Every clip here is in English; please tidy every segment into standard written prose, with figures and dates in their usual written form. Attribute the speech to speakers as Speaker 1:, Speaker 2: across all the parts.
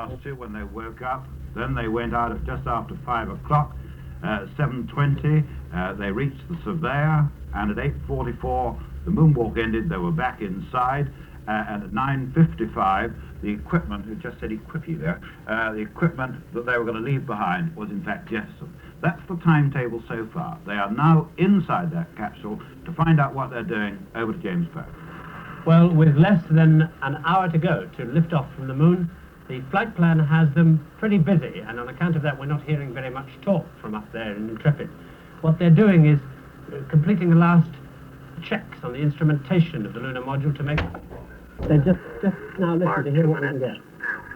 Speaker 1: past 2 when they woke up. Then they went out at just after 5 o'clock. 7:20, they reached the sideA, and at 8:44, the moonwalk ended. They were back inside, and at 9:55, the equipment, it just said equippy there, the equipment that they were going to leave behind was in fact jettisoned. That's the timetable so far. They are now inside that capsule to find out what they're doing over to James Poe.
Speaker 2: Well, with less than an hour to go to lift off from the moon, the flight plan has them pretty busy, and on account of that we're not hearing very much talk from up there in Intrepid. What they're doing is completing the last checks on the instrumentation of the lunar module to make... They just now listen to hear what we can get.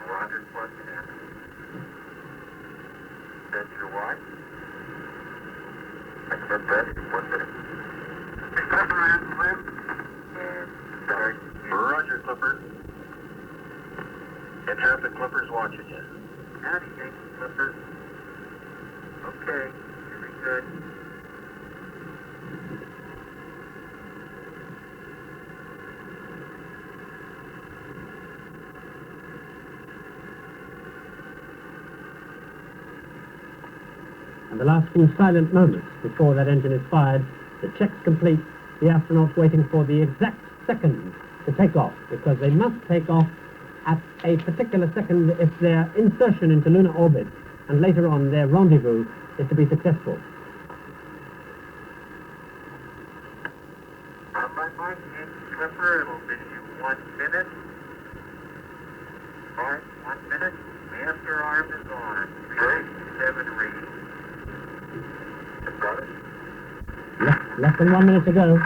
Speaker 3: Roger, plus 10. Set your watch. Accept that, 1 minute. Clipper and lift. And start. Roger, Clipper. Intrepid Clipper's watching you. Howdy, Clipper. Okay, very good.
Speaker 2: And the last few silent moments before that engine is fired, the check's complete, the astronauts waiting for the exact second to take off, because they must take off at a particular second if their insertion into lunar orbit and later on their rendezvous is to be successful.
Speaker 3: On my mark, Clipper, it'll be 1 minute. Mark, 1 minute. Master arm is on. 37 reading. Got it?
Speaker 2: Less than 1 minute to go.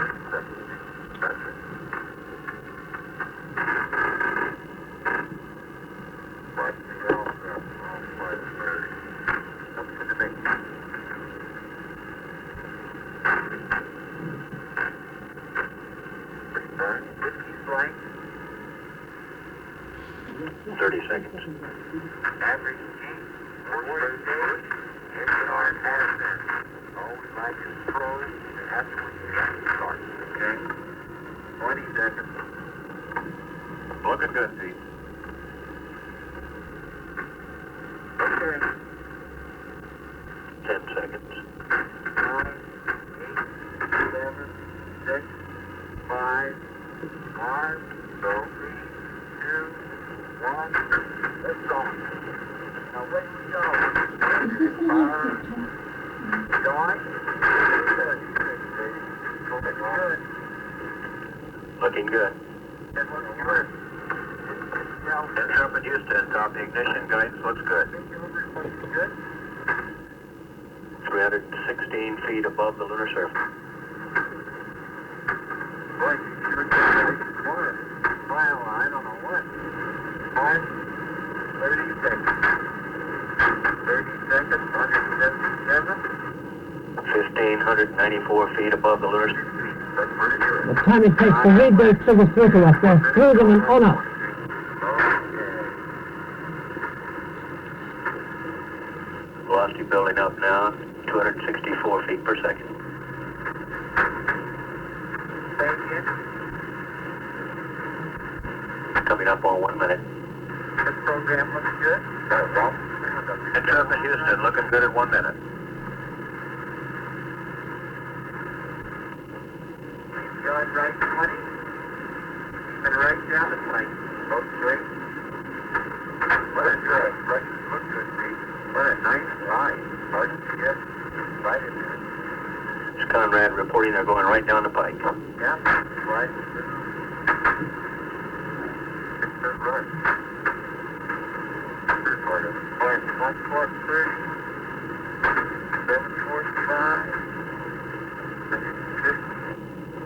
Speaker 3: Average speed, 40 per day. Engine arm ascent. Always like his pros. They have to start. Okay? 20 seconds. Looking good, Pete. Okay. 10 seconds. 9, 8, 7, 6, 5, 4, 3, 2, 1. Let's go. Now where we go? Power. Going. Good. Looking good. It looks good. Intrepid Houston, top ignition, guidance looks good. Good. 316 feet above the lunar surface. Boy, you were just like, well, I don't know what. 30 seconds. 30 seconds, 177. 1,594 feet above the lunar surface. That's pretty good.
Speaker 2: The time it takes to read those figures through to us, they're through them and on us.
Speaker 3: Velocity building up now, 264 feet per second. Coming up on 1 minute. This program looks good. Intrepid Houston looking good at 1 minute. Going right 20. And right down the plane. Both straight. What a good. Right. Look good, Pete. What a nice line. Hard to get right in there. It's Conrad reporting they're going right down the pike. Yeah, right. Good run. Third part of it. 1430. 745.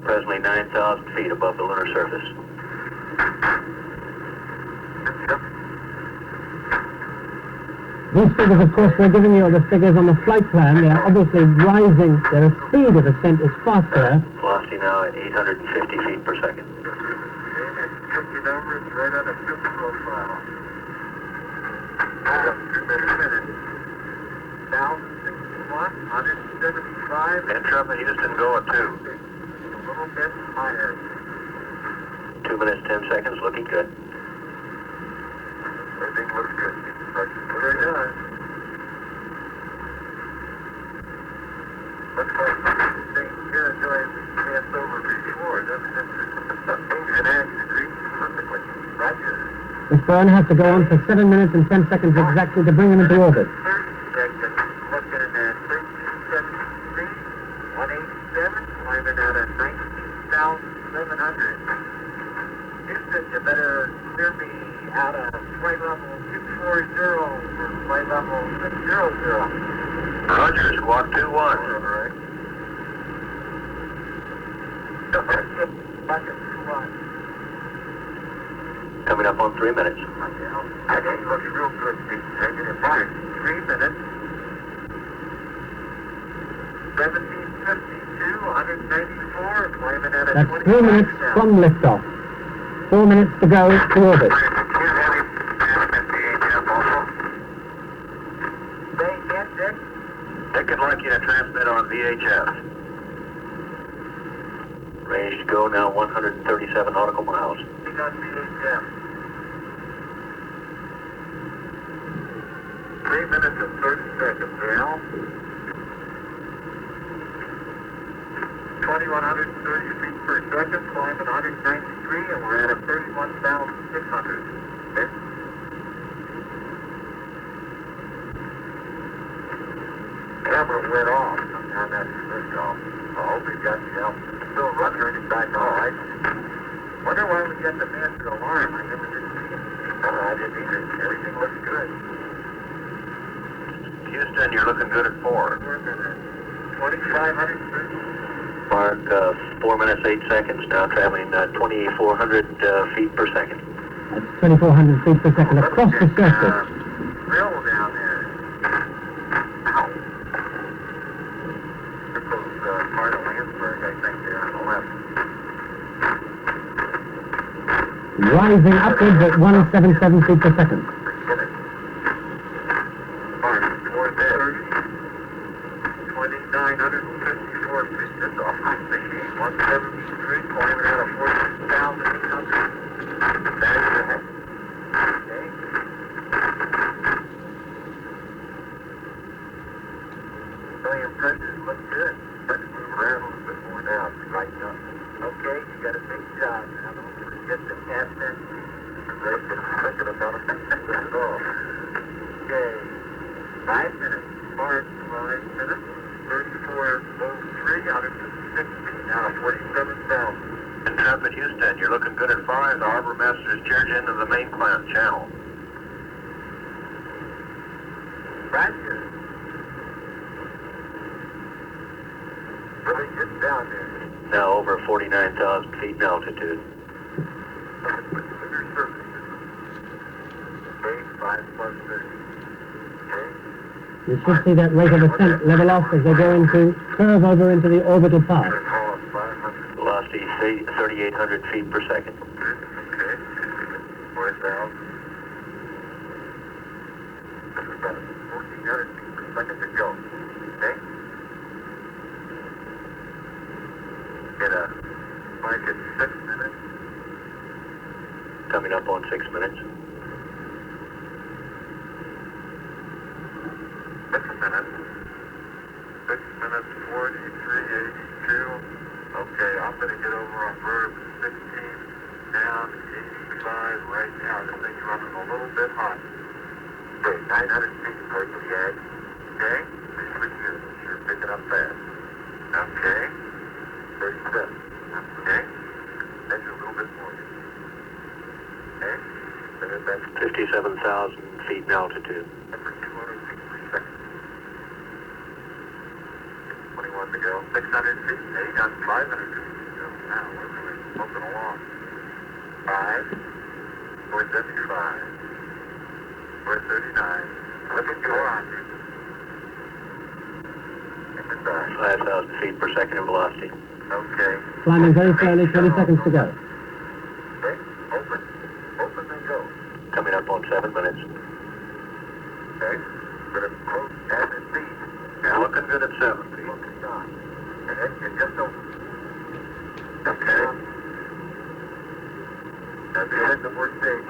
Speaker 3: Presently 9,000 feet above the lunar surface.
Speaker 2: These figures, of course, we're giving you are the figures on the flight plan. They're obviously rising. Their speed of ascent is faster.
Speaker 3: Velocity now at 850 feet per second. Your numbers right on a fuel profile. 2 minutes. 1,061, 175. Intrepid Houston go at 2. A little bit higher. 2 minutes, 10 seconds, looking good. Everything looks good. Very good. Looks like the same territory we passed over before, doesn't it? Things in action perfectly. Roger.
Speaker 2: This burn has to go on for 7 minutes and 10 seconds exactly to bring them into orbit.
Speaker 3: 30 seconds. Looking at 1373, 187, climbing out at 19,700. Houston, you better clear me out of flight level 240 or flight level 600.
Speaker 4: Roger, squawk 2-1.
Speaker 3: All right. Bucket 2-1.
Speaker 4: Coming up on 3 minutes.
Speaker 3: I think it looks real good, Pete. Taking it back. 3 minutes. 1752, 194, climbing at a
Speaker 2: That's
Speaker 3: 20.
Speaker 2: 3 minutes from liftoff. 4 minutes to go to orbit.
Speaker 3: Say again, Dick.
Speaker 4: Dick would like you to transmit on VHF. Range to go now 137 nautical miles.
Speaker 3: We got VHF. 3 minutes and 30 seconds, Al. 2,130 feet per second, climbing 193, and we're at a 31,600. Okay. Camera went off. Now that's liftoff. I hope we got the still running back all right. Wonder why we got the master alarm. I never did see it. I didn't either. Everything looks good.
Speaker 4: Houston, you're looking good at 4.
Speaker 3: 4 minutes. 2,500 feet.
Speaker 4: Mark 4 minutes 8 seconds. Now traveling 2,400 feet per second.
Speaker 2: That's 2,400 feet per second across the surface.
Speaker 3: Grill down there. Ow. This was part of Landsberg, I think, there on the left.
Speaker 2: Rising upwards at 177 feet per second.
Speaker 3: Forget it. Mark, 430. 2,954 feet. This is a hot machine. 173, climbing out of 14,800. That's it. Okay. Million pressures look good. Let's move around a little bit more now. It's brighten up. Okay, you got a big job now. Don't forget the ascent. They've been thinking about it. That's all. Okay. 5 minutes. Mark, 5 minutes. 3403, 156 feet now, 47,000.
Speaker 4: Intrepid Houston, you're looking good at 5. The harbor master is charged into the main channel.
Speaker 3: Roger. Really get down there.
Speaker 4: Now over 49,000 feet in altitude.
Speaker 3: Lunar surface. Okay, 5 plus 30. Okay.
Speaker 2: You should see that rate of ascent level off as they go into curve over into the orbital path.
Speaker 3: Call it 500.
Speaker 4: Velocity 3,800 feet per second.
Speaker 3: Okay. 4,000. This is about 1,400 feet per second to go. Okay? Get a mark at 6 minutes.
Speaker 4: Coming up on 6 minutes.
Speaker 3: 6 minutes. 6 minutes, 43.82. Okay, I'm going to get over on verb 16, down 85 right now. This thing's running a little bit hot. Okay, 900 feet per the edge. Okay, please switch gears. You're picking up fast. Okay, 37. Okay, measure a little bit more. Okay, bring it back
Speaker 4: 57,000 feet in altitude.
Speaker 3: for 200 feet per second. 21 to go. 600 feet. Hey, you got 500 feet to go. Now we're really moving along. 5, 475, 439. Looking good on you. And back.
Speaker 4: 5,000 feet per second in velocity.
Speaker 3: Okay.
Speaker 2: Climbing very slowly, 20 seconds to go.
Speaker 3: Okay. Open. Open and go.
Speaker 4: Coming up on 7 minutes.
Speaker 3: Okay. Put it close as it be.
Speaker 4: You're looking good at 7 feet.
Speaker 3: Looking on. And it just open. Okay. That's the end of our stage.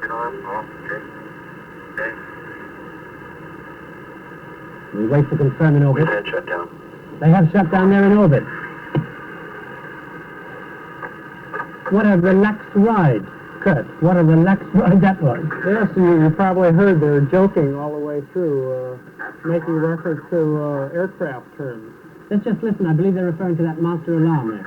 Speaker 3: Get off, okay. Okay.
Speaker 2: We wait to confirm in orbit.
Speaker 4: We've had shutdown.
Speaker 2: They have shut down there in orbit. What a relaxed ride, Kurt. What a relaxed ride that was.
Speaker 5: Yes, you probably heard they're joking all the way through, making reference to aircraft terms.
Speaker 2: Let's just listen. I believe they're referring to that master alarm there.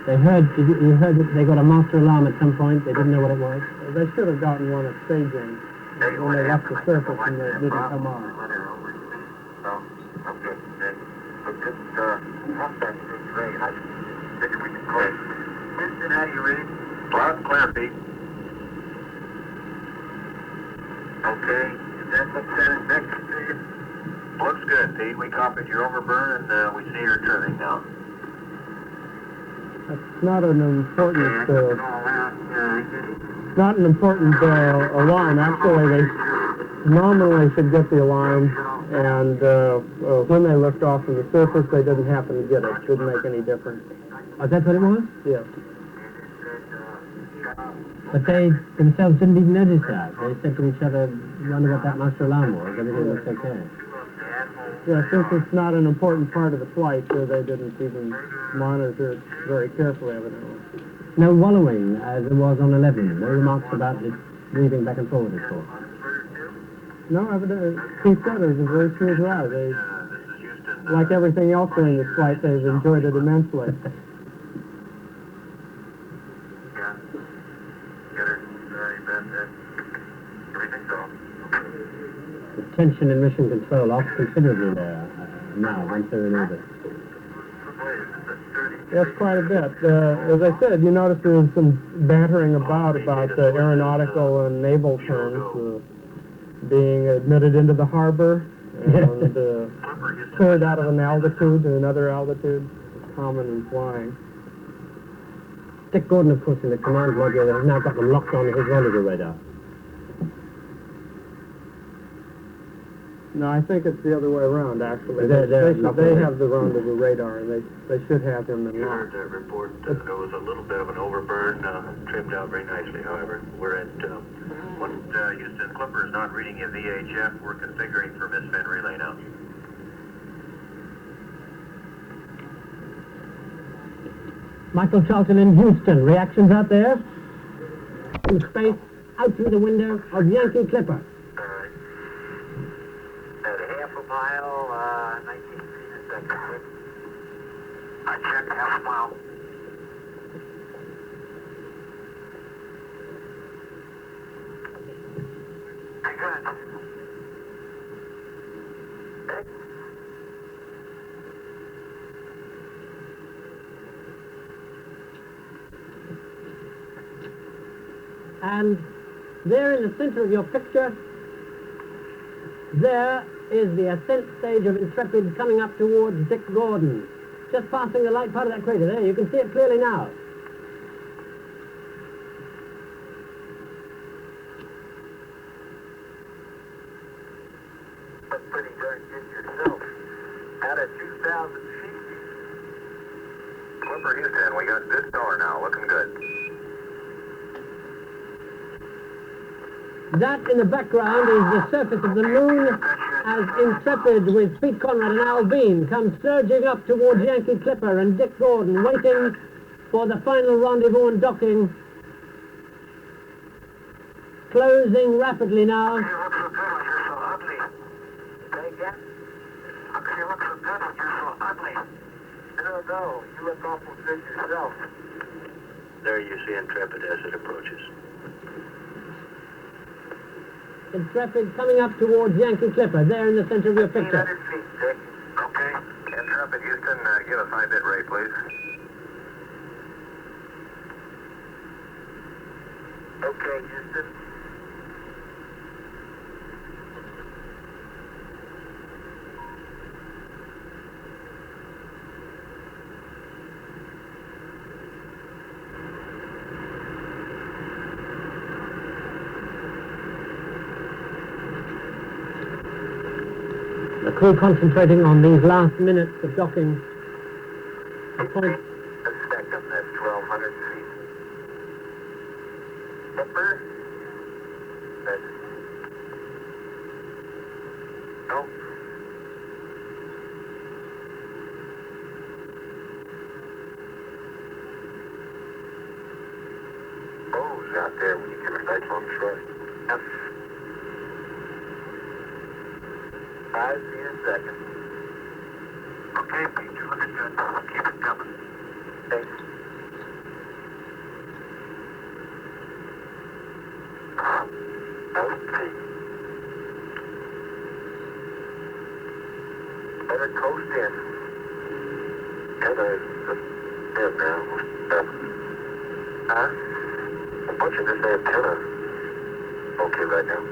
Speaker 2: They heard, you heard that they got a master alarm at some point. They didn't know what it was.
Speaker 5: They should have gotten one at staging when they left the surface and they didn't come on.
Speaker 3: Okay, okay. So just have that thing ready. I think we can close. Houston, how do you read? Loud and clear, Pete. Okay, is that what's satisfactory to you? Looks good, Pete. We copied your overburn and we see you're turning now.
Speaker 5: That's not an important, not an important alarm. Actually, they nominally should get the alarm, and when they lift off from the surface, they didn't happen to get it. Didn't make any difference.
Speaker 2: Oh, that's what it was?
Speaker 5: Yes.
Speaker 2: But they themselves didn't even notice that. They said to each other, you wonder what that master alarm was. Everything looks okay.
Speaker 5: Yeah, since it's not an important part of the flight, they didn't even monitor it very carefully, evidently.
Speaker 2: No wallowing, as there was on 11. No remarks about it moving back and forward, of course.
Speaker 5: No, evidently, Keith said it was a very smooth ride. They, like everything else during this flight, they've enjoyed it immensely.
Speaker 2: The tension in mission control off considerably there now, once they're in orbit.
Speaker 5: Yes, quite a bit. As I said, you notice there was some bantering about aeronautical and naval terms being admitted into the harbor and cleared out of an altitude to another altitude, common in flying.
Speaker 2: Dick Gordon, of course, in the command module, has now got them locked on his rendezvous radar.
Speaker 5: No, I think it's the other way around, actually.
Speaker 2: They
Speaker 5: have the rendezvous radar, and they should have him in
Speaker 4: You
Speaker 5: line.
Speaker 4: heard that report. There was a little bit of an overburn, trimmed out very nicely, however. We're at Houston Clipper is not reading a VHF. We're configuring for misfit relay now.
Speaker 2: Michael Charlton in Houston. Reactions out there? In space, out through the window of Yankee Clipper.
Speaker 3: At half a mile, 19 feet a second. I checked half a mile. Good.
Speaker 2: And there in the center of your picture, there is the ascent stage of Intrepid coming up towards Dick Gordon. Just passing the light part of that crater there. You can see it clearly now.
Speaker 3: That's pretty darn good yourself. Out of 2,000 feet. Clipper Houston, we got this door now, looking good.
Speaker 2: That in the background is the surface of the moon as Intrepid with Pete Conrad and Al Bean come surging up towards Yankee Clipper, and Dick Gordon waiting for the final rendezvous and docking. Closing rapidly now.
Speaker 3: You look so good when you're so ugly. Say again? How can you look so good when you're so ugly? No, you look awful good yourself.
Speaker 4: There you see Intrepid as it approaches.
Speaker 2: Intrepid coming up towards Yankee Clipper, there in the center of your picture.
Speaker 3: 1,500 feet, Dick. Okay. Intrepid Houston, give us 5-bit rate, please. Okay, Houston.
Speaker 2: The crew concentrating on these last minutes of docking
Speaker 5: The point.
Speaker 3: A second, that's 1,200 feet. Upper, that's, nope. Bose out there when you give it nice long short. F. 5 feet a second. Okay, Pete, you're looking good. Keep it coming. Thanks. Better coast in. There now. Huh? A bunch of this antenna. Okay, right now.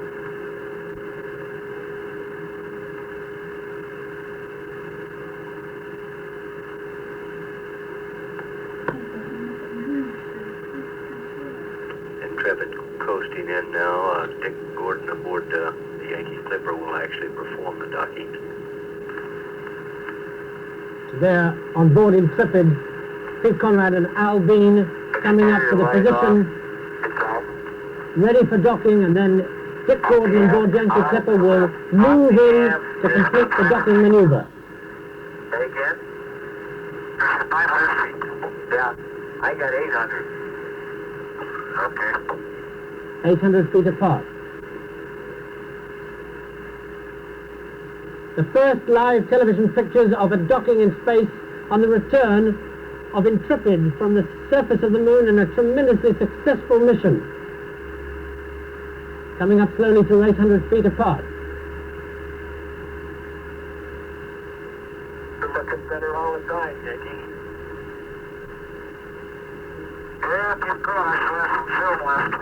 Speaker 4: Intrepid coasting in now. Dick Gordon aboard the Yankee Clipper will actually perform the docking.
Speaker 2: There, on board Intrepid, Steve Conrad and Al Bean coming up to the position, ready for docking, and then Dick Gordon on board Yankee Clipper will move in to complete the docking maneuver.
Speaker 3: Say again? 500 feet. Yeah, I got 800. Okay.
Speaker 2: 800 feet apart. The first live television pictures of a docking in space on the return of Intrepid from the surface of the moon in a tremendously successful mission. Coming up slowly to 800 feet apart.
Speaker 3: You're looking better all the time, Dickie. Yeah, keep going. I still have some film left.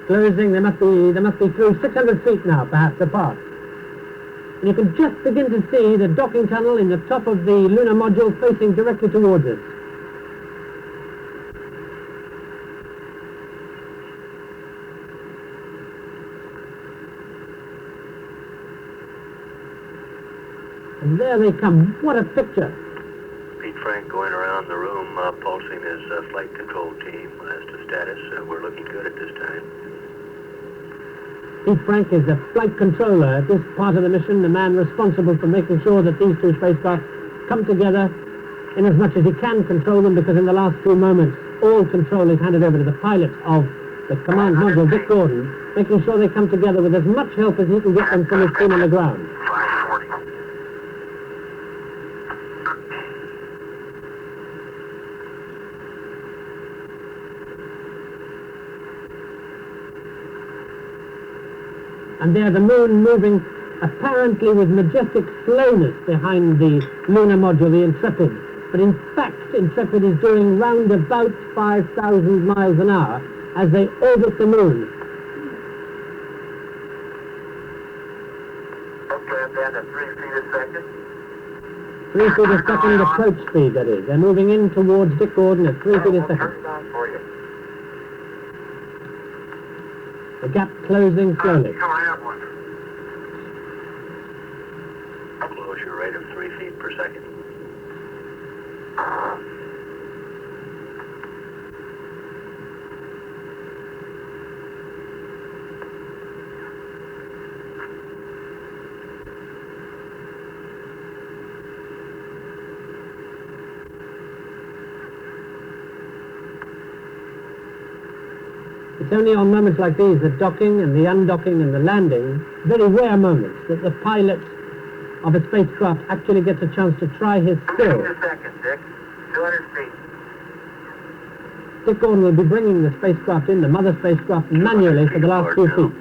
Speaker 2: Closing, they must be through 600 feet now, perhaps apart. And you can just begin to see the docking tunnel in the top of the lunar module facing directly towards us. And there they come. What a picture.
Speaker 4: Pete Frank going around the room, pulsing his flight control team as to status. We're looking good at this time.
Speaker 2: Pete Frank is the flight controller at this part of the mission, the man responsible for making sure that these two spacecraft come together in as much as he can control them, because in the last few moments all control is handed over to the pilot of the command module, Dick Gordon, making sure they come together with as much help as he can get them from his team on the ground.
Speaker 3: 540.
Speaker 2: And there the moon moving apparently with majestic slowness behind the lunar module, the Intrepid. But in fact, Intrepid is doing round about 5,000 miles an hour as they orbit the moon.
Speaker 3: Okay, I'm down to 3 feet a second.
Speaker 2: 3 feet a second approach speed, that is. They're moving in towards Dick Gordon at 3 feet a
Speaker 3: We'll
Speaker 2: second.
Speaker 3: turn it on for you.
Speaker 2: The gap closing slowly.
Speaker 3: Come on, I have one.
Speaker 4: Closure rate of 3 feet per second.
Speaker 2: It's only on moments like these, the docking and the undocking and the landing, very rare moments, that the pilot of a spacecraft actually gets a chance to try his
Speaker 3: 2
Speaker 2: skill.
Speaker 3: feet a second, Dick. 200 feet.
Speaker 2: Dick Gordon will be bringing the spacecraft in, the mother spacecraft, manually for the last few feet.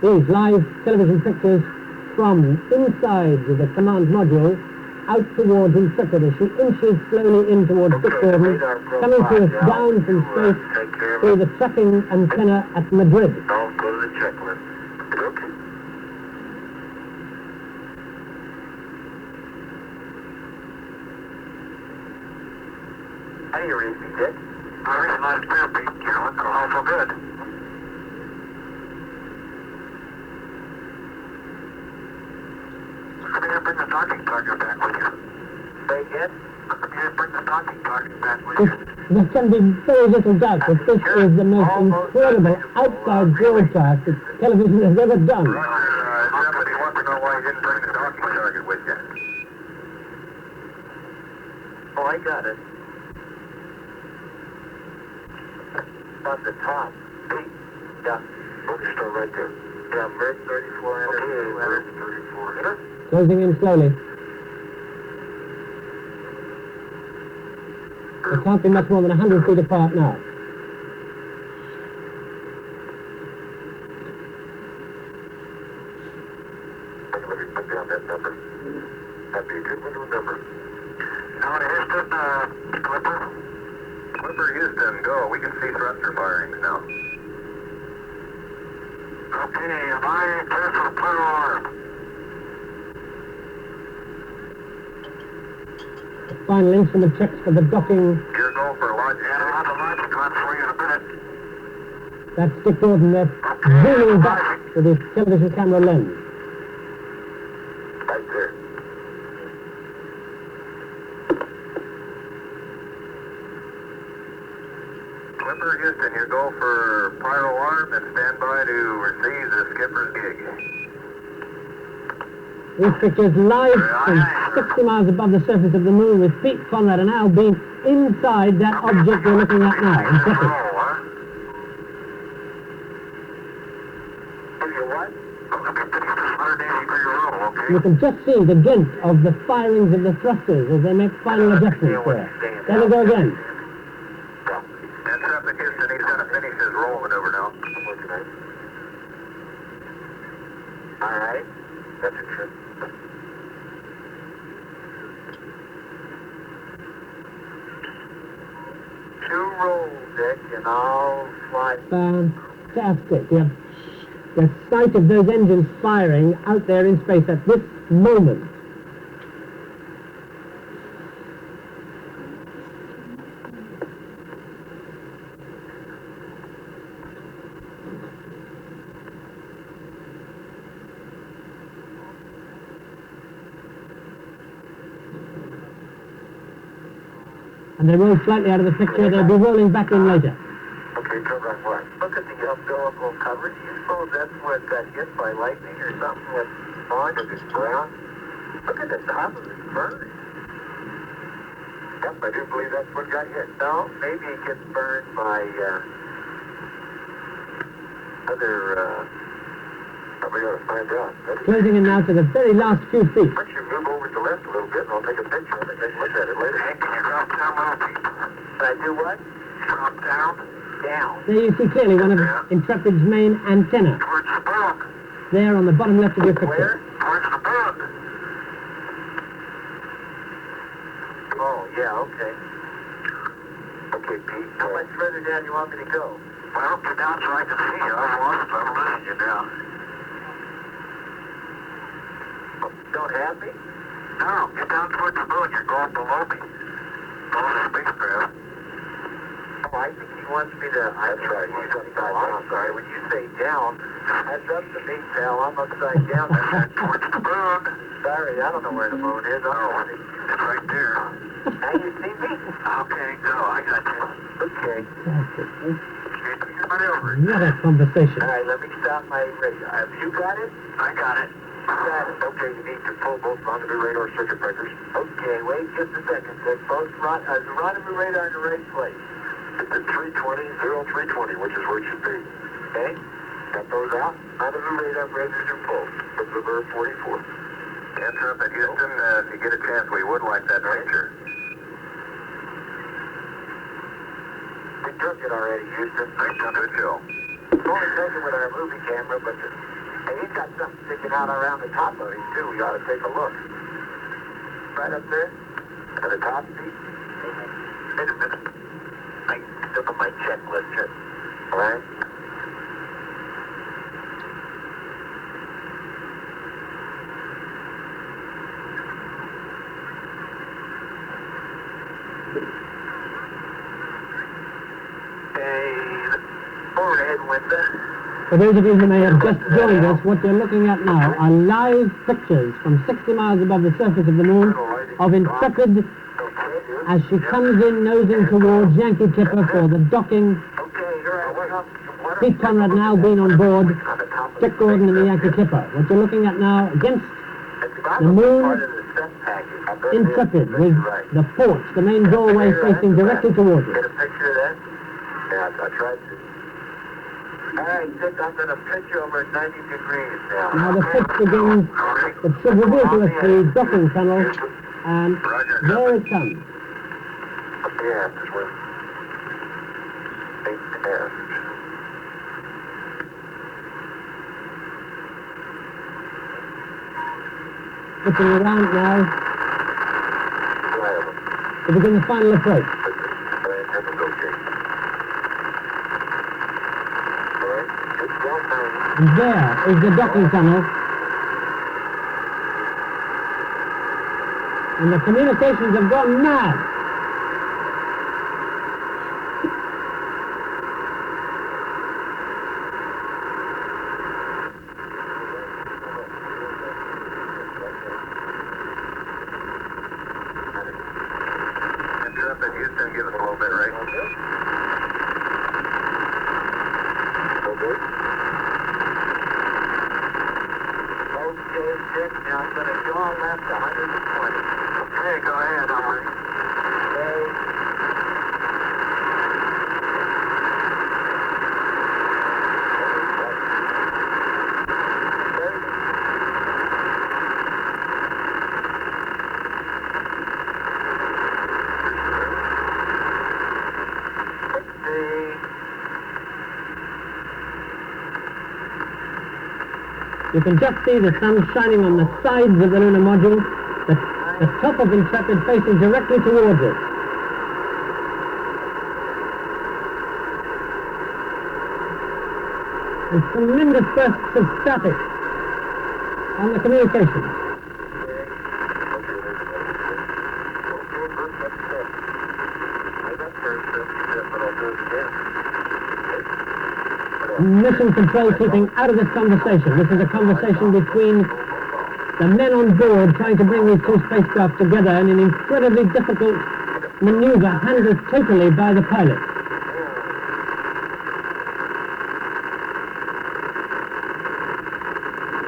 Speaker 2: These live television pictures from inside the command module out towards Intrepid as she inches slowly in towards Dick Gordon, coming to us down from space through the tracking antenna at Madrid.
Speaker 3: I'll go to the checklist. Okay. How do you read me, Dick? Very nice clear, Pete. You're looking awful good. Come here, bring the docking target back with you. Say again? Come here, bring the docking target back with you.
Speaker 2: There can be very little doubt that this is the most incredible outside broadcast that television has ever done.
Speaker 3: Somebody wants to know why you didn't bring the docking target with you. Oh, I got it. On the top. Pete. Yeah. Movie store right there. Yeah, Merc 34 enter. Merc 34 enter.
Speaker 2: Closing in slowly. They can't be much more than 100 feet apart now.
Speaker 3: Let me put down that number. That'd be a good one to remember. Now to Houston, Clipper. Clipper, Houston, go. We can see thruster firings now. Okay, am I clear for Pluto arm?
Speaker 2: Final instrument checks for the docking.
Speaker 3: You're going for a launch. Yeah, I'll have a launch on for you in a minute.
Speaker 2: That's Dick Gordon there, zooming back with his television camera lens.
Speaker 3: Right there. Clipper, Houston, you go for pyro arm and stand by to receive the skipper's gig.
Speaker 2: These pictures live from 60 miles above the surface of the moon with Pete, Conrad and Al being inside that object we're looking at now. Intrepid. You can just see the glint of the firings of the thrusters as they make final adjustments there. There we go again.
Speaker 3: Intrepid, Houston, he's going to finish his roll maneuver now. All right. That's a trip. Two rolls, Dick, and I'll fly.
Speaker 2: Fantastic. The sight of those engines firing out there in space at this moment. And they roll slightly out of the picture. They'll be rolling back in later.
Speaker 3: Okay, turn right one. Look at the umbilical cover. Do you suppose that's what got hit by lightning or something with on if it's brown? Look at the top of it burned. Yep, I do believe that's what got hit. No, maybe it gets burned by other. We ought to find out.
Speaker 2: Closing in now to the very last few feet.
Speaker 3: Why don't you move over to the left a little bit and I'll take a picture of it and take a look at it later. Hey, can you drop down a little bit? Can I do what? Drop down? Down.
Speaker 2: There you see clearly one of Intrepid's main antenna.
Speaker 3: Towards the bug.
Speaker 2: There on the bottom left of your picture.
Speaker 3: Where? Towards the bug. Oh, yeah, okay. Okay, Pete. How much further down do you want me to go? Well, get down so I can see you. Otherwise, I'm losing you down. Don't have me? No, get down towards the moon. You're going below me. Below the spacecraft. Oh, I think he wants me to... That's right. He's upside down. I'm sorry. When you say down, that's up to me, pal. I'm upside down. That's towards the moon. Sorry, I don't know where the moon is. Oh, it's right there. Now you see me? Okay, go. I got you. Okay.
Speaker 2: What a conversation.
Speaker 3: All right, let me stop my radar. Have you got it? I got it. Got it. Okay, you need to pull both rendezvous radar circuit breakers. Okay, wait just a second. There's both the rendezvous radar in the right place. It's at 320, 0320, which is where it should be. Okay? Got those out. Rendezvous radar breakers are pulled. Observer 44. Intrepid, Houston, if you get a chance, we would like that picture. We took it already, Houston. Thanks, good show. We've only taken with our movie camera, but and he's got something sticking out around the top of him, too. We ought to take a look. right up there? On the top seat? Wait a minute. I still on my checklist here. All right? Overhead window.
Speaker 2: For those of you who may have just joined us, what you're looking at now are live pictures from 60 miles above the surface of the moon of Intrepid as she comes in nosing towards Yankee Tipper for the docking. Pete Conrad now being on board, Dick Gordon and the Yankee Tipper. What you're looking at now against the moon, Intrepid, with the porch, the main doorway facing directly towards
Speaker 3: Get a
Speaker 2: it.
Speaker 3: picture of that? Yeah, I tried to. All right, Dick, I'm going to pitch you over at 90 degrees now.
Speaker 2: Now the pitch begins, it should reveal to us the docking tunnel, and there it comes.
Speaker 3: Yeah, this was 8
Speaker 2: Pitching around now to begin the final approach. And there is the docking tunnel. And the communications have gone mad.
Speaker 3: Houston, give us a little bit, right? Okay, Dick, now I'm going to go on left 120. Okay, go ahead, Henry.
Speaker 2: You can just see the sun shining on the sides of the lunar module, the top of Intrepid facing directly towards it. And tremendous bursts of static on the communications. Mission control keeping out of this conversation. This is a conversation between the men on board trying to bring these two spacecraft together in an incredibly difficult maneuver handled totally by the pilot.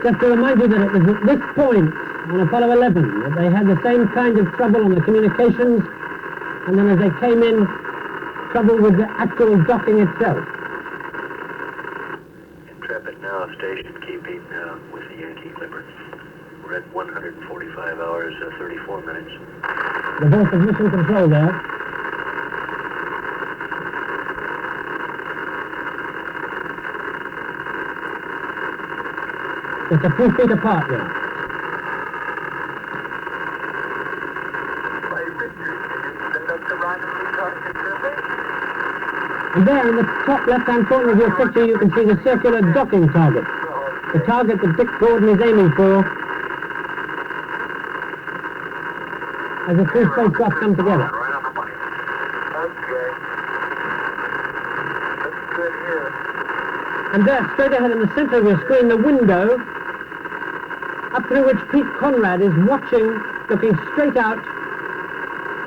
Speaker 2: Just to remind you that it was at this point on Apollo 11 that they had the same kind of trouble on the communications, and then as they came in, trouble with the actual docking itself.
Speaker 4: Intrepid now station keeping with the Yankee Clipper. We're at 145 hours, 34 minutes.
Speaker 2: The voice of mission control there. Just a few feet apart now. And there in the top left-hand corner of your picture you can see the circular docking target. The target that Dick Gordon is aiming for as the two spacecraft come together.
Speaker 3: Right on the money. Okay. That's good here.
Speaker 2: And there, straight ahead in the center of your screen, the window up through which Pete Conrad is watching, looking straight out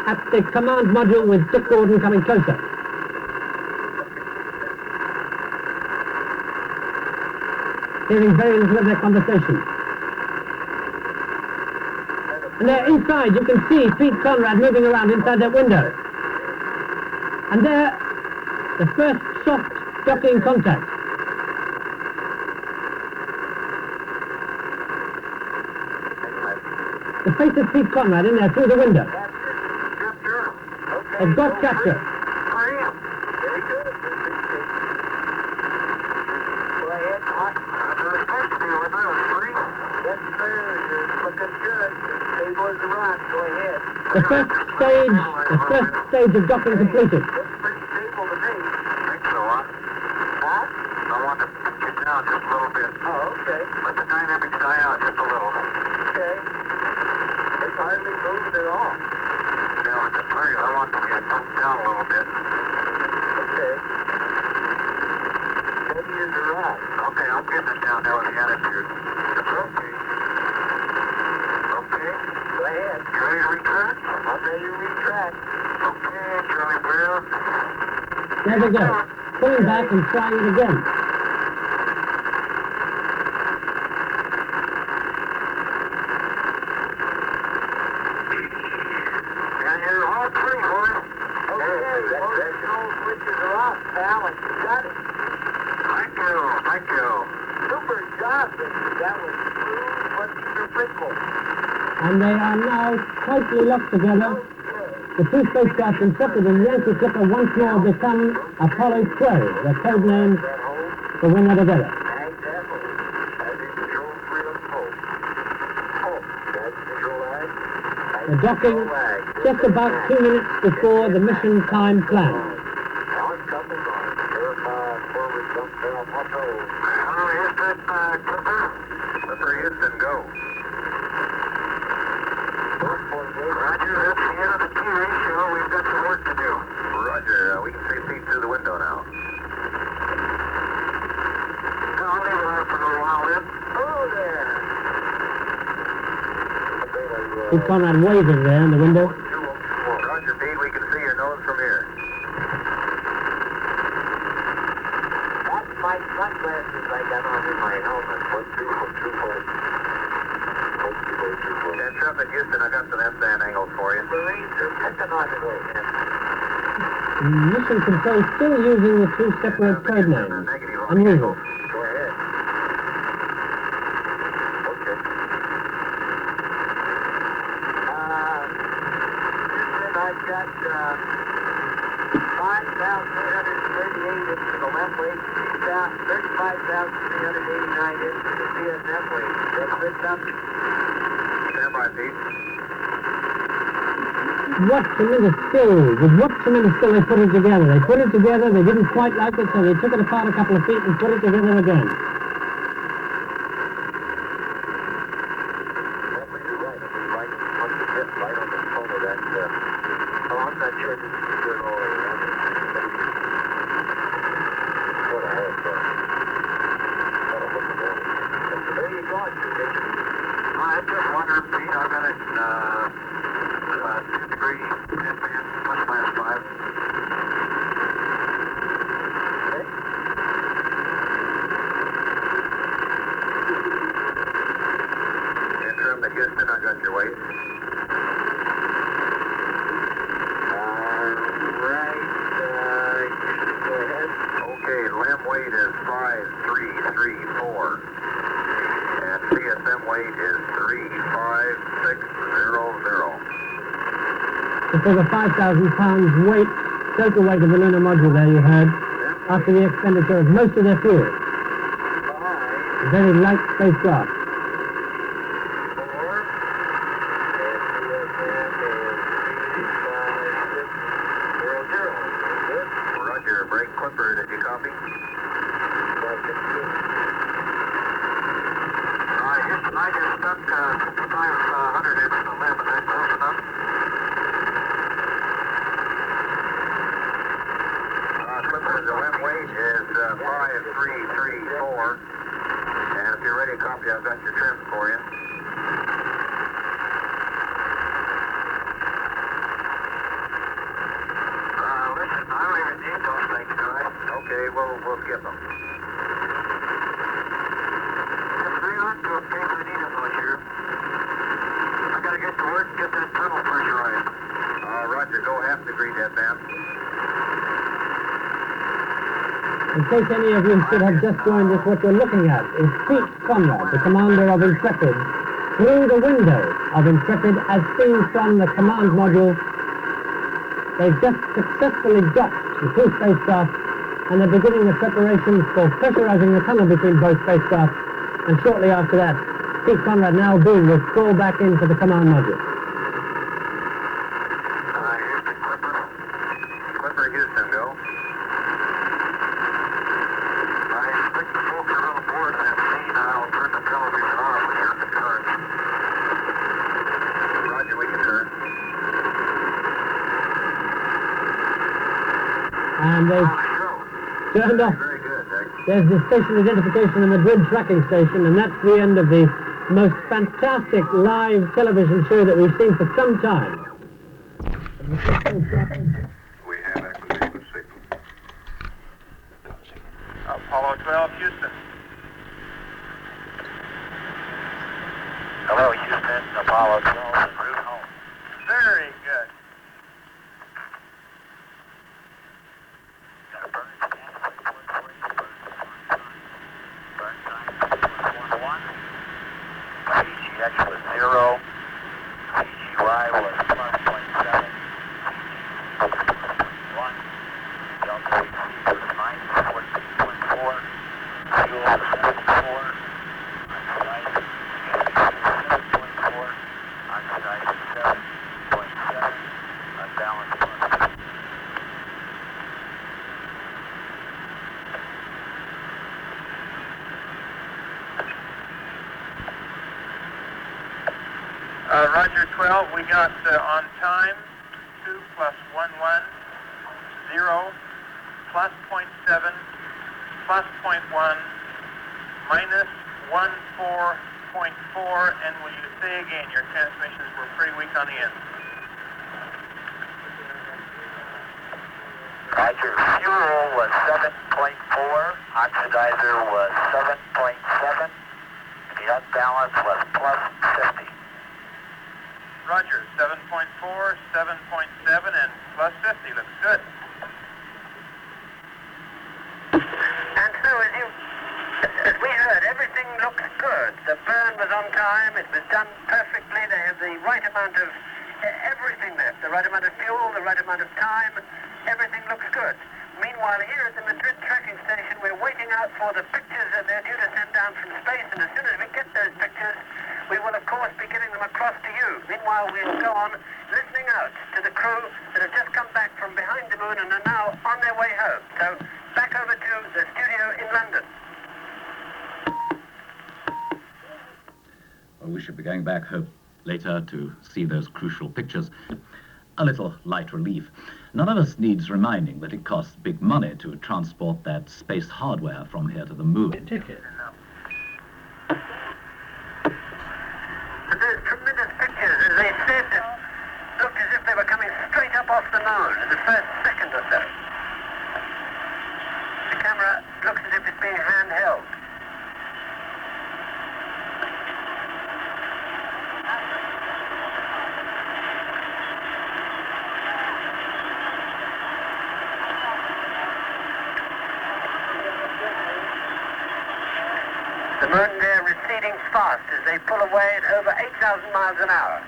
Speaker 2: at the command module with Dick Gordon coming closer. Hearing very little of their conversation. And there inside you can see Pete Conrad moving around inside that window. And there, the first soft docking contact. The face of Pete Conrad in there through the window. They've got capture.
Speaker 3: Very good. Go ahead, hot. Yes, sir. You're looking good. there goes the rock. Go ahead.
Speaker 2: The first stage of docking completed.
Speaker 3: Looks pretty stable to me.
Speaker 4: Thanks a lot.
Speaker 3: Huh?
Speaker 4: I want to pitch it down just a little bit.
Speaker 3: Oh, okay.
Speaker 4: Let the dynamics die out just a little.
Speaker 3: Okay. It's hardly moving at all.
Speaker 4: Now, with the target, I want to get bumped down a little bit.
Speaker 3: Okay. Steady as a rock.
Speaker 4: Okay, I'm getting it down there with the attitude.
Speaker 3: Okay.
Speaker 4: Okay.
Speaker 3: Go ahead.
Speaker 4: You ready to return?
Speaker 3: I'm ready to retract.
Speaker 4: Okay, Charlie Bear.
Speaker 2: There we go. Pulling back and trying it again.
Speaker 4: And you're all three, boys.
Speaker 3: Okay, motion switches are off, pal, and you got it.
Speaker 4: Thank you, thank you.
Speaker 3: Super job, Victor. That was smooth, but Peter Prickle.
Speaker 2: And they are now tightly locked together. The two spacecraft Intrepid and Yankee Clipper once more become Apollo 12, their code names for when they're together.
Speaker 3: Exactly. As in control 3 of hope. Hope. That's control lag.
Speaker 2: The docking just about 2 minutes before the mission time planned.
Speaker 3: Alan coupled on. Verify forward jump down plateau.
Speaker 4: Houston, Clipper. Clipper, Houston, go. Roger, that's the end of the key ratio. We've got some work to do. Roger, we can see through the window now. I'll leave it on for a little while then.
Speaker 3: Hello there.
Speaker 2: See Conrad waving there in the window.
Speaker 4: Roger, Pete, we can see your nose from here.
Speaker 3: That's my sunglasses I got on in my helmet. 1-2-1-2-4.
Speaker 4: Intrepid, Houston, I got some S-band angles for you.
Speaker 3: Marines are picking on it again.
Speaker 2: Mission control still using the two separate code names.
Speaker 4: Negative on
Speaker 2: Unusual.
Speaker 3: Go ahead. Okay. Houston, I've got 5,838 into the left wing, 35,389 into the CSF wing. That's good enough.
Speaker 4: Stand by, Pete.
Speaker 2: What tremendous skill. With what tremendous skill they put it together. They put it together, they didn't quite like it, so they took it apart a couple of feet and put it together again.
Speaker 3: Probably you're right. It was right once you hit right on the phone of that. I'm not sure this is good all around. What a hell of There you go,
Speaker 4: I just wondered, Pete, I got it 2 degrees, 10 pins, plus minus 5.
Speaker 3: Okay.
Speaker 4: Interim to Houston, I got your weight.
Speaker 3: Right. Go ahead.
Speaker 4: Okay, limb weight is 5334. And CSM weight is 35600.
Speaker 2: Just over 5,000 pounds weight, total weight of the lunar module there you heard, after the expenditure of most of their fuel.
Speaker 3: 5,
Speaker 2: Very light spacecraft.
Speaker 3: 4, and CSM is 35600. Good.
Speaker 4: Roger, break Clipper, did you copy? Houston, I just stuck 500 in the limb, is that close enough? Clipper, the limb weight is 5334. And if you're ready to copy, I've got your trims for you. Listen, I don't even need those things, do I? Okay, we'll skip them. Just hang on to them in case we need them, Roger. I gotta get to work and get that tunnel pressurized. Roger, go half degree deadband.
Speaker 2: In case any of you should have just joined us, what you're looking at is Pete Conrad, the commander of Intrepid, through the window of Intrepid as seen from the command module. They've just successfully docked the two spacecraft and they're beginning the preparations for pressurizing the tunnel between both spacecraft, and shortly after that, see Conrad now doing was scroll back into the command module.
Speaker 3: Here's the Clipper. Clipper Houston, go. Stick the filter on board and see now. Turn the television off when you're in the current. Roger, we can turn.
Speaker 2: And they've turned off.
Speaker 3: Very good, Dick.
Speaker 2: There's the station identification and the grid tracking station, and that's the end of the most fantastic live television show that we've seen for some time.
Speaker 3: We have acquisition of signal.
Speaker 4: Apollo 12, Houston.
Speaker 3: Hello, Houston. Apollo 12 en route home.
Speaker 4: Very good.
Speaker 3: PGX was 0. PGY was plus 0.7. PG 1. Delta AC was minus 14.4. Fuel was 74. Oxidized. Gas was 7.4. Oxidized 7.7. Unbalanced plus 2.
Speaker 4: Roger 12, we got on time 2 plus 1, 1, 0, plus 0.7, plus 0.1, minus 1, 4.4, and will you say again, your transmissions were pretty weak on the end.
Speaker 3: Roger, fuel was 7.4, oxidizer was 7.7, the unbalance was plus 50.
Speaker 4: Roger, 7.4, 7.7, and plus 50. Looks good.
Speaker 3: And so as we heard, everything looks good. The burn was on time, it was done perfectly, they have the right amount of everything left, the right amount of fuel, the right amount of time, everything looks good. Meanwhile, here at the Madrid tracking station, we're waiting out for the pictures that they're due to send down from space, and as soon as we get those pictures, we will, of course, be getting them across to you. Meanwhile, we'll go on listening out to the crew that have just come back from behind the moon and are now on their way home. So, back over to the studio in London.
Speaker 6: Well, we should be going back home later to see those crucial pictures. A little light relief. None of us needs reminding that it costs big money to transport that space hardware from here to the moon.
Speaker 2: Ticket.
Speaker 3: Those tremendous pictures, as they said, looked as if they were coming straight up off the moon in the first second or so. The camera looks as if it's being handheld. The moon there receding fast as they pull away at over 8,000 miles an hour.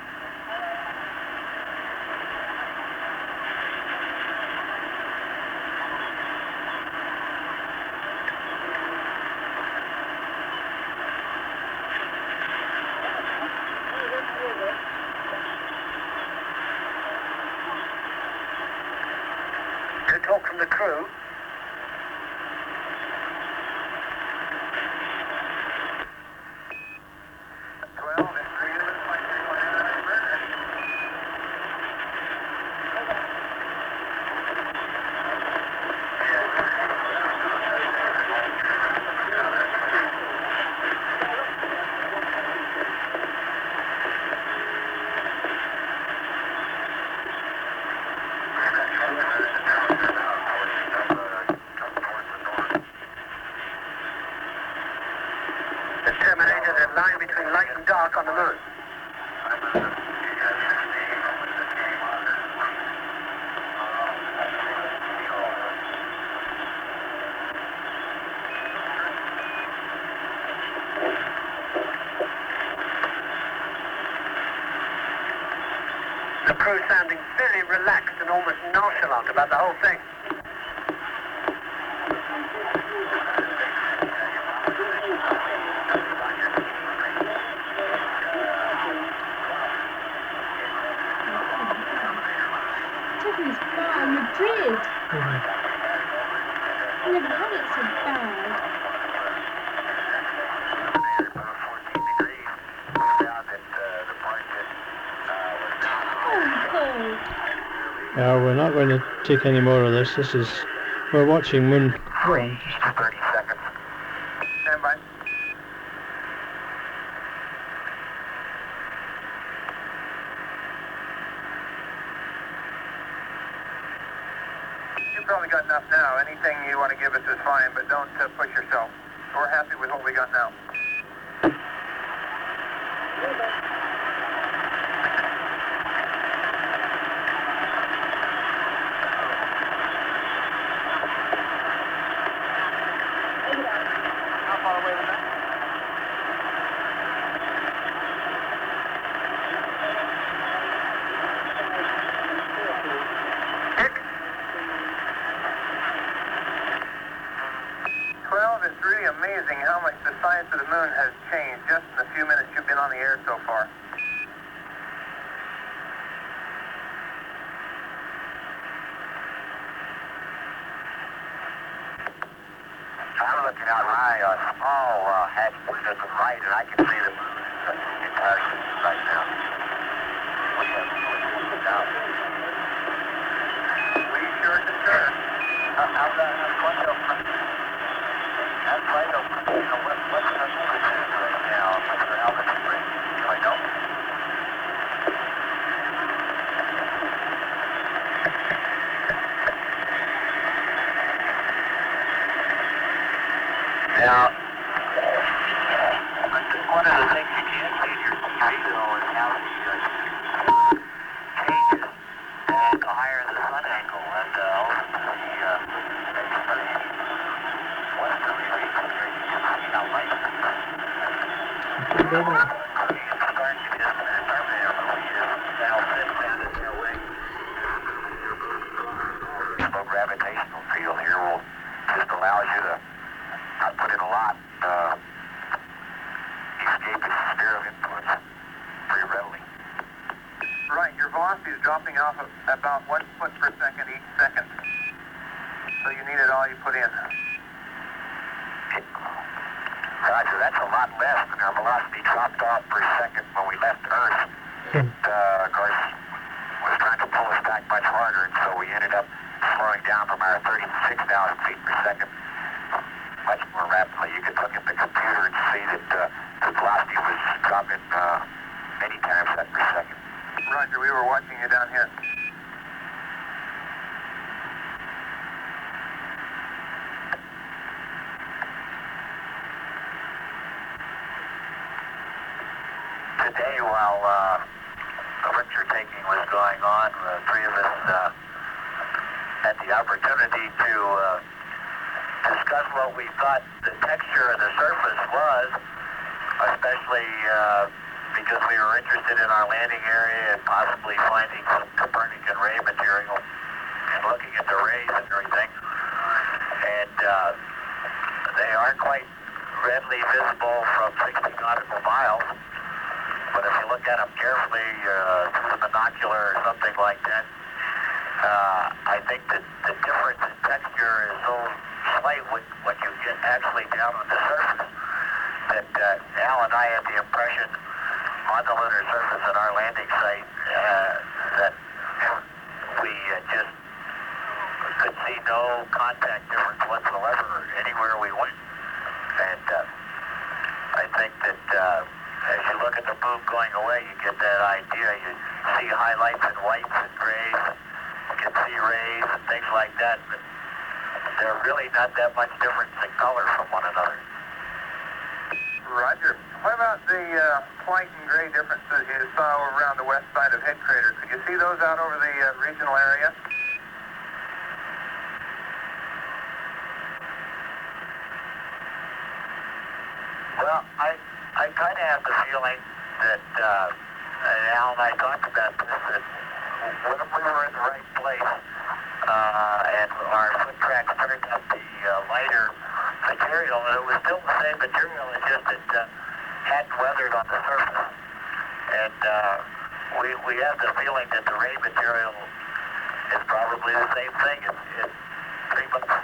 Speaker 3: No talk from the crew. The Terminator, the line between light and dark on the moon. The crew sounding very relaxed and almost nonchalant about the whole thing.
Speaker 7: This bar, Madrid. I never had it so bad. Oh,
Speaker 8: We're not going to take any more of this. We're watching Moon. Go on.
Speaker 3: 30 seconds.
Speaker 4: Stand by. You probably got enough now. Anything you want to give us is fine, but don't push yourself. We're happy with what we got now. How far away was that? It's really amazing how much the science of the moon has changed just in the few minutes you've been on the air so far.
Speaker 3: I'm looking out my small hatch window to the right, and I can see the moon entirely right now. We have it down.
Speaker 4: We sure can turn.
Speaker 3: How's that? That's right open. You know, what's the altitude right now? What's the altitude rate? Do I know? Now, I think one of the things you can see in your computer, though, is how the changes and the higher the sun angle, and ultimately, gravitational field here will just allows you to not put in a lot, escape its sphere of influence pretty readily.
Speaker 4: Right, your velocity is dropping off at about 1 foot per second each second. So you needed all you put in.
Speaker 3: Roger, that's a lot less than our velocity dropped off per second when we left Earth. It, of course, was trying to pull us back much harder, and so we ended up slowing down from our 36,000 feet per second much more rapidly. You could look at the computer and see that the velocity was dropping many times that per second.
Speaker 4: Roger, we were watching you down here.
Speaker 3: Today, while picture taking was going on, the three of us had the opportunity to discuss what we thought the texture of the surface was, especially because we were interested in our landing area and possibly finding some Copernican ray material and looking at the rays and everything. And they aren't quite readily visible from 60 nautical miles. But if you look at them carefully through the binocular or something like that, I think that the difference in texture is so slight when you get actually down on the surface that Al and I had the impression on the lunar surface at our landing site that we just could see no contact difference whatsoever anywhere we went. And I think that as you look at the moon going away, you get that idea. You see highlights in whites and grays, you can see rays and things like that, but they're really not that much difference in color from one another.
Speaker 4: Roger. What about the white and gray differences you saw around the west side of Head Crater? Could you see those out over the regional area?
Speaker 3: Well, I kind of have the feeling that, and Al and I talked about this, that when we were in the right place and our foot tracks turned up the lighter material, it was still the same material, it's just that hadn't weathered on the surface. And we have the feeling that the ray material is probably the same thing. It's pretty much the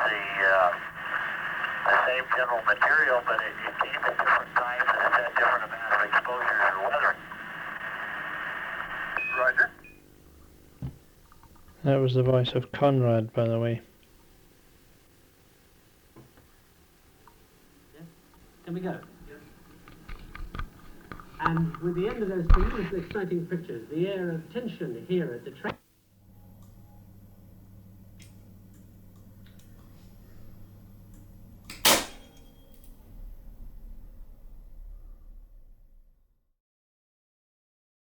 Speaker 3: same general material, but it came at different times and it had different amounts of exposures or weathering.
Speaker 4: Roger.
Speaker 8: That was the voice of Conrad, by the way.
Speaker 2: Can we go? And with the end of those tremendously exciting pictures, the air of tension here at the track